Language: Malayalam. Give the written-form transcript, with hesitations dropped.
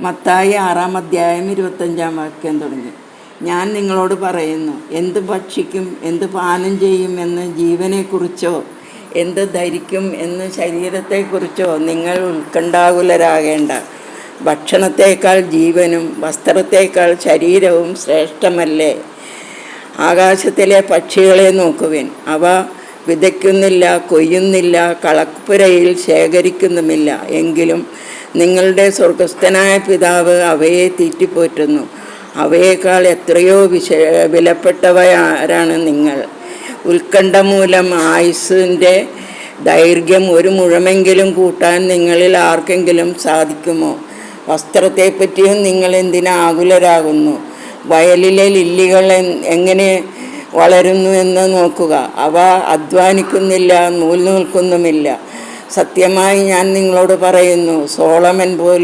മത്തായി 6-ാം അധ്യായം 25-ാം വാക്യം തുടങ്ങി. ഞാൻ നിങ്ങളോട് പറയുന്നു, എന്ത് ഭക്ഷിക്കും, എന്ത് പാനം ചെയ്യും എന്ന് ജീവനെക്കുറിച്ചോ എന്ത് ധരിക്കും എന്ന് ശരീരത്തെക്കുറിച്ചോ നിങ്ങൾ ഉത്കണ്ഠാകുലരാകേണ്ട. ഭക്ഷണത്തേക്കാൾ ജീവനും വസ്ത്രത്തേക്കാൾ ശരീരവും ശ്രേഷ്ഠമല്ലേ? ആകാശത്തിലെ പക്ഷികളെ നോക്കുവിൻ. അവ വിതയ്ക്കുന്നില്ല, കൊയ്യുന്നില്ല, കളപ്പുരയിൽ ശേഖരിക്കുന്നുമില്ല. എങ്കിലും നിങ്ങളുടെ സ്വർഗസ്ഥനായ പിതാവ് അവയെ തീറ്റിപ്പോറ്റുന്നു. അവയേക്കാൾ എത്രയോ വിലപ്പെട്ടവരാണ് നിങ്ങൾ. ഉത്കണ്ഠ മൂലം ആയുസ്സിൻ്റെ ദൈർഘ്യം 1 മുഴമെങ്കിലും കൂട്ടാൻ നിങ്ങളിൽ ആർക്കെങ്കിലും സാധിക്കുമോ? വസ്ത്രത്തെപ്പറ്റിയും നിങ്ങൾ എന്തിനാ ആകുലരാകുന്നു? വയലിലെ ലില്ലികൾ എങ്ങനെ വളരുന്നു എന്ന് നോക്കുക. അവ അധ്വാനിക്കുന്നില്ല, നൂൽക്കുന്നുമില്ല. സത്യമായി ഞാൻ നിങ്ങളോട് പറയുന്നു, സോളമൻ